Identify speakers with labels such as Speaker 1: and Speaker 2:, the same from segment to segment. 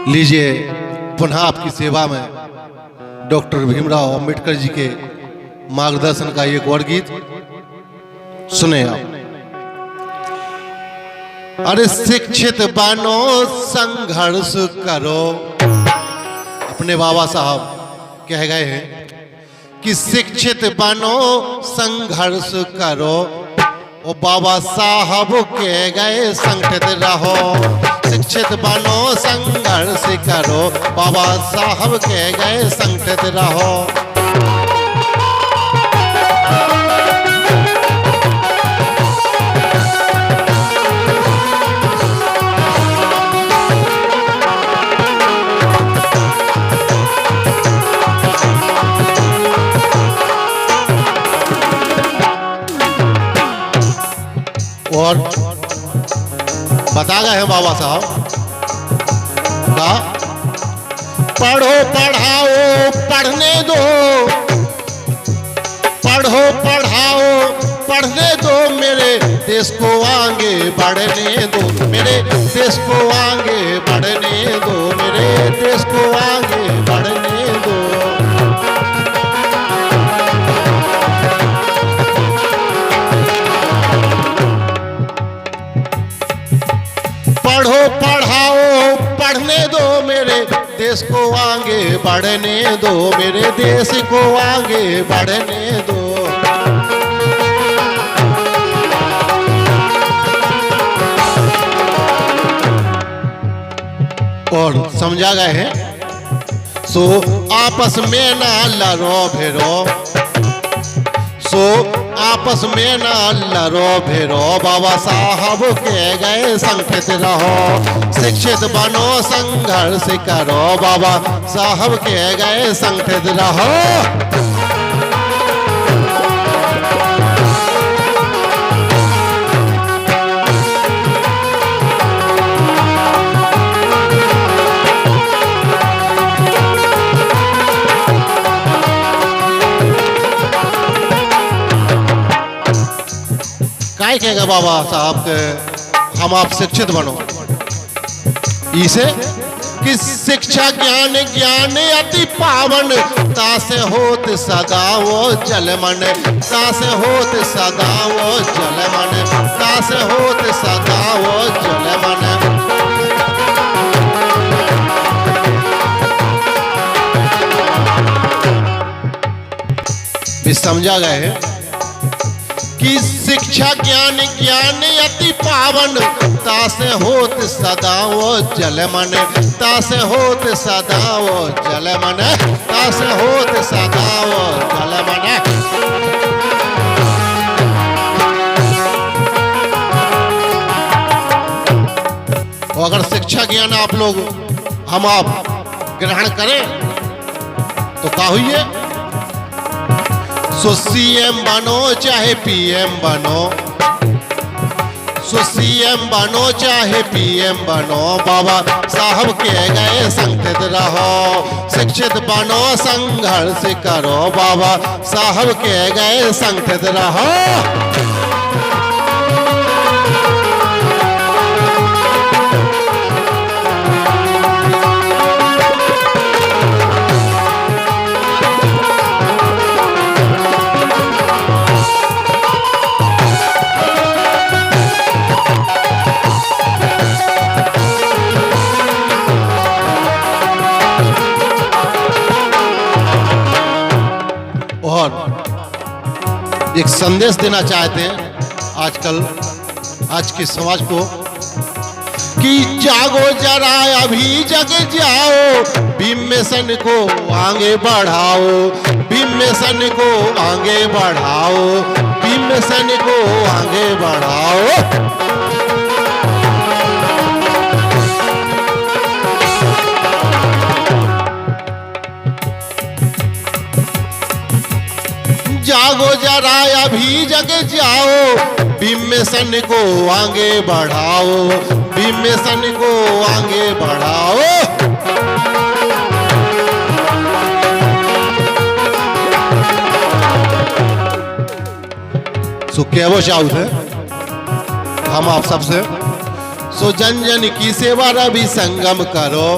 Speaker 1: लीजिए पुनः आपकी सेवा में डॉक्टर भीमराव अंबेडकर जी के मार्गदर्शन का एक और गीत सुने आप। अरे शिक्षित बनो संघर्ष करो, अपने बाबा साहब कह गए हैं कि शिक्षित बनो संघर्ष करो, ओ बाबा साहब कह गए संगठित रहो। शिक्षित बनो संघर्ष करो, बाबा साहब कह गए संगठित रहो। और बता गए हैं बाबा साहब का पढ़ो पढ़ाओ पढ़ने दो, पढ़ो पढ़ाओ पढ़ने दो, मेरे देश को आगे बढ़ने दो, मेरे देश को आगे बढ़ने दो, मेरे देश को आगे बढ़ने दो। पढ़ो पढ़ाओ पढ़ने दो, मेरे देश को आगे बढ़ने दो, मेरे देश को आगे बढ़ने दो। और समझा गए हैं सो आपस में ना लड़ो भिड़ो, सो आपस में ना लड़ो भिड़ो, बाबा साहब कह गए संगठित रहो। शिक्षित बनो संघर्ष करो, बाबा साहब कह गए संगठित रहो। काय कहेगा बाबा साहब के हम आप शिक्षित बनो, इसे कि शिक्षा ज्ञान ज्ञान अति पावन, तासे होत सदा वो जल मन, तासे होत सदा वो जल मन, तासे होत सदा वो जल मन। समझा गए हैं कि शिक्षा ज्ञान ज्ञान अति पावन, तासे होत सदा वो जल मन, तासे होत सदा वो जल मन, तासे होत सदा वो जल मन। अगर शिक्षा ज्ञान आप लोग हम आप ग्रहण करें तो क्या हुई है? सो सीएम बनो चाहे पीएम बनो, सो सीएम बनो चाहे पीएम बनो, बाबा साहब कह गए संगठित रहो। शिक्षित बनो संघर्ष करो, बाबा साहब कह गए संगठित रहो। एक संदेश देना चाहते हैं आजकल आज के समाज को कि जागो जरा अभी जग जाओ, भीम मिशन को आगे बढ़ाओ, भीम मिशन को आगे बढ़ाओ, भीम मिशन को आगे बढ़ाओ। जागो जरा अभी जग जाओ, भीम मिशन को आगे बढ़ाओ, भीम मिशन को आगे बढ़ाओ। सो क्या वो चाहते हैं हम आप सबसे, सो जन जन की सेवा रवि संगम करो,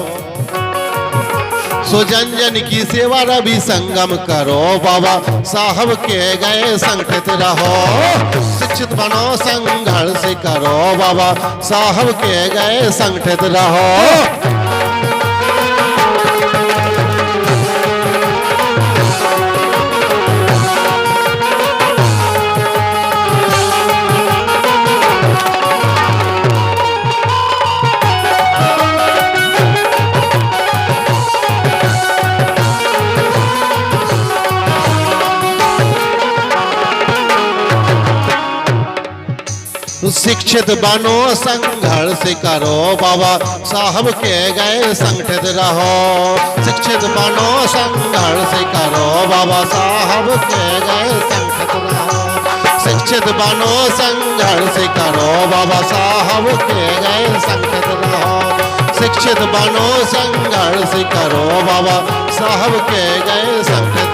Speaker 1: सो जन जन की सेवा रवि संगम करो, बाबा साहब के गए संगठित रहो। शिक्षित बनो संघर्ष करो, बाबा साहब के गए संगठित रहो। शिक्षित बनो संघर्ष करो, बाबा साहब के गए संगठित रहो। शिक्षित बनो संघर्ष करो, बाबा साहब के गए संगठित रहो। शिक्षित बनो संघर्ष करो, बाबा साहब के गए संगठित रहो। शिक्षित बनो संघर्ष करो, बाबा साहब के गए संगठित